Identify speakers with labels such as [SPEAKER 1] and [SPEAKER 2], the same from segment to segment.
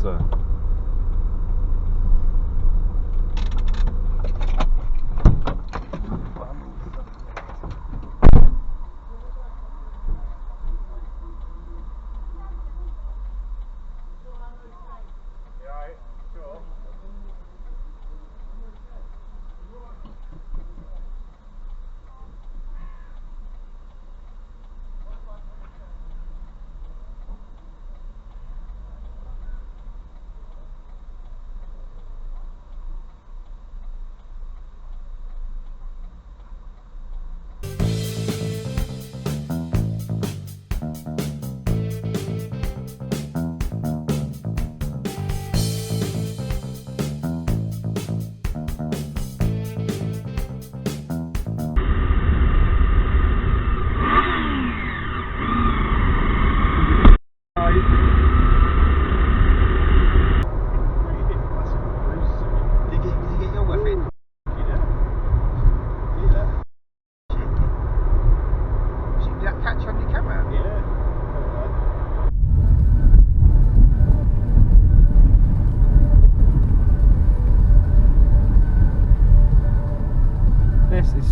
[SPEAKER 1] faster.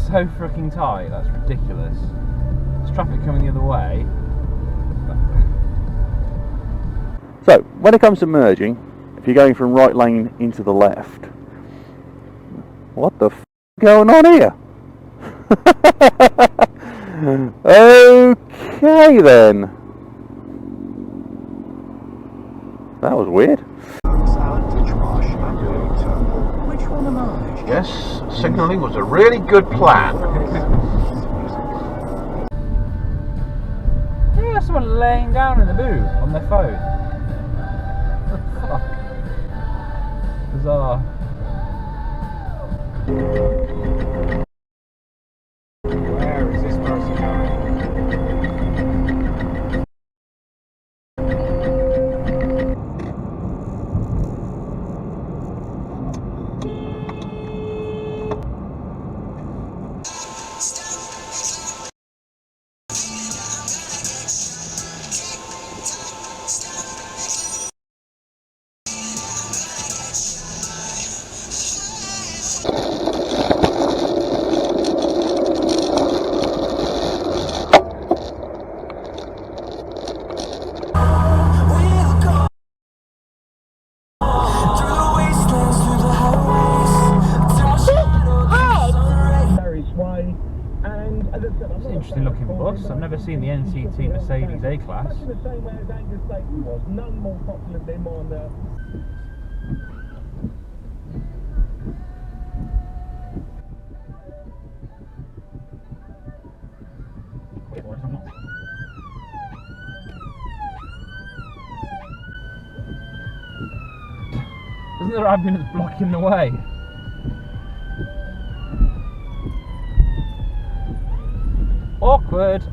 [SPEAKER 1] So freaking tight, that's ridiculous. There's traffic coming the other way.
[SPEAKER 2] So, when it comes to merging, if you're going from right lane into the left, what the f going on here? Okay then. That was weird.
[SPEAKER 3] Which one am I?
[SPEAKER 4] Yes, signalling was a really good plan.
[SPEAKER 1] Yeah, someone laying down in the boot on their phone. What the fuck? Bizarre.
[SPEAKER 3] Where is this person going?
[SPEAKER 1] It's an interesting looking bus. I've never seen the NCT Mercedes A-Class. Isn't there ambulance blocking the way? Awkward.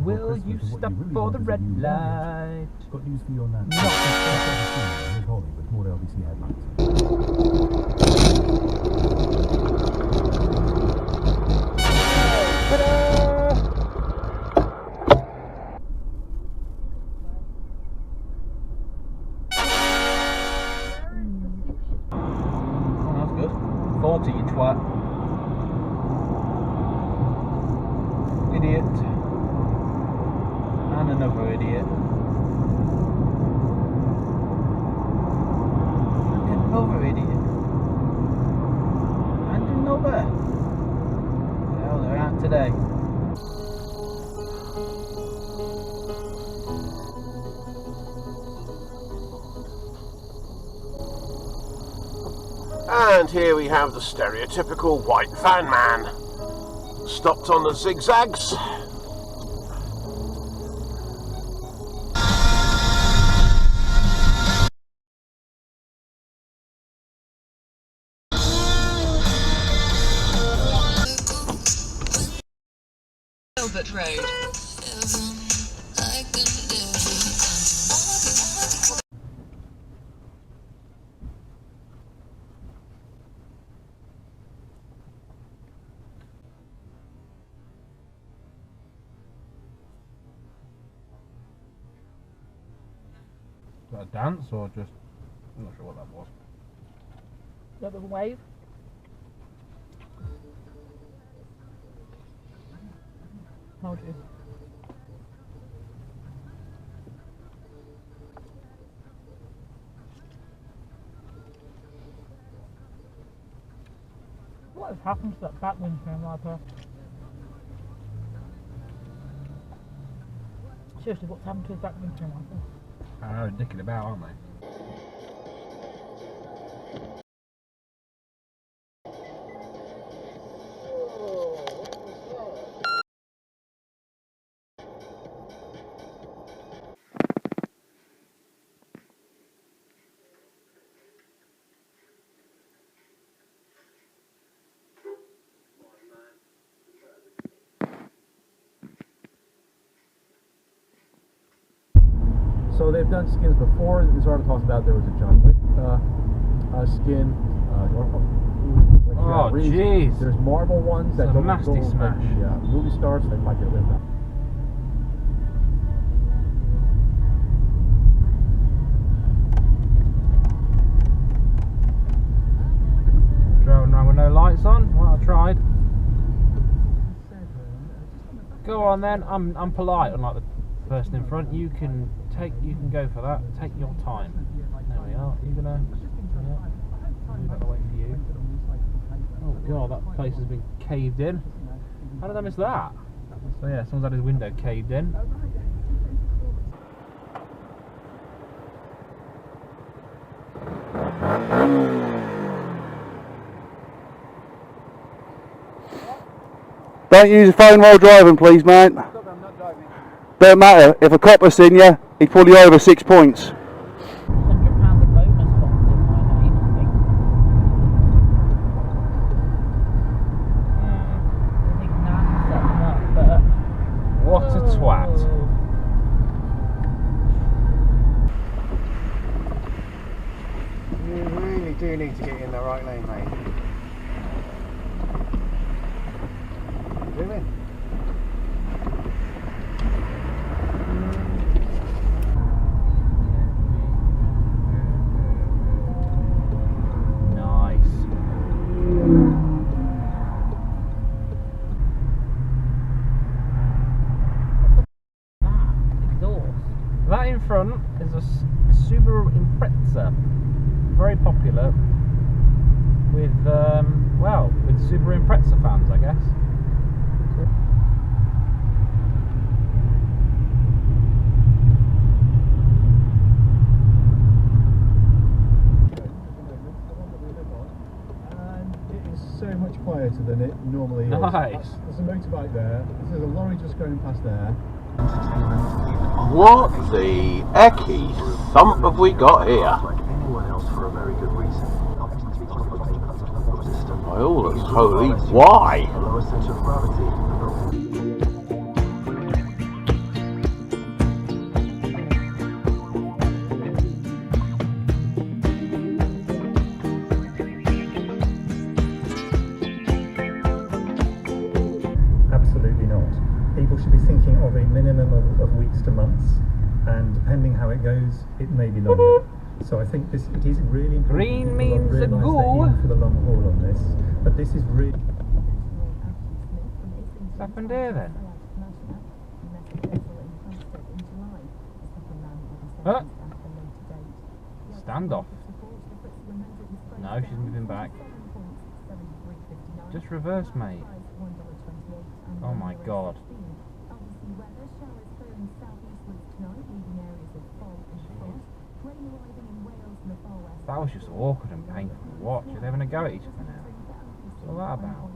[SPEAKER 1] Will you stop for the red light?
[SPEAKER 5] Got news for you on that. Here's Holly with more LBC headlines.
[SPEAKER 1] Oh, that's good. 40, you twat. Idiot. And another idiot. And another idiot. And another. Well, they're out today.
[SPEAKER 4] And here we have the stereotypical white van man. Stopped on the zigzags.
[SPEAKER 6] Wood Road.
[SPEAKER 1] Is that a dance or just... I'm not sure what that was.
[SPEAKER 7] That was a wave. Told you. What has happened to that back windscreen wiper? Seriously, what's happened to his back windscreen wiper?
[SPEAKER 1] I know, dicking about, aren't they?
[SPEAKER 5] So they've done skins before. This article talks about there was a John Wick skin.
[SPEAKER 1] Oh, jeez.
[SPEAKER 5] There's marble ones that
[SPEAKER 1] It's a
[SPEAKER 5] don't
[SPEAKER 1] nasty
[SPEAKER 5] go
[SPEAKER 1] smash.
[SPEAKER 5] like the movie stars. They might get rid of that.
[SPEAKER 1] Driving around with no lights on? Well, I tried. Go on then. I'm polite, unlike the person in front. You can go for that. Take your time. There we are. You gonna? Yeah. I'm gonna wait for you. Oh god, that place has been caved in. How did I miss that? So yeah, someone's had his window caved in.
[SPEAKER 2] Don't use your phone while driving, please, mate. Don't matter. If a copper's seen you, he'd pull you over 6 points.
[SPEAKER 7] £100 of bonus points in my name, I think. I think Nan set them up, but...
[SPEAKER 1] What a twat.
[SPEAKER 8] You really do need to get in the right lane, mate. What are you doing?
[SPEAKER 1] That in front is a Subaru Impreza, very popular with with Subaru Impreza fans, I guess.
[SPEAKER 5] And it is so much quieter than it normally is.
[SPEAKER 1] Nice.
[SPEAKER 5] There's a motorbike there. There's a lorry just going past there.
[SPEAKER 4] What the ecky thump have we got here? My all is holy, why?
[SPEAKER 5] Absolutely not. People should be thinking of a minimum of weeks to months, and depending how it goes, it may be longer. So I think it is really important.
[SPEAKER 1] Green means a
[SPEAKER 5] realise
[SPEAKER 1] go.
[SPEAKER 5] they're in for the long haul on this, but this is really.
[SPEAKER 1] What's happened here then? Huh? Standoff. No, she's moving back. Just reverse, mate. Oh my god. That was just awkward and painful to watch. Are they having a go at each other now? What's all that about?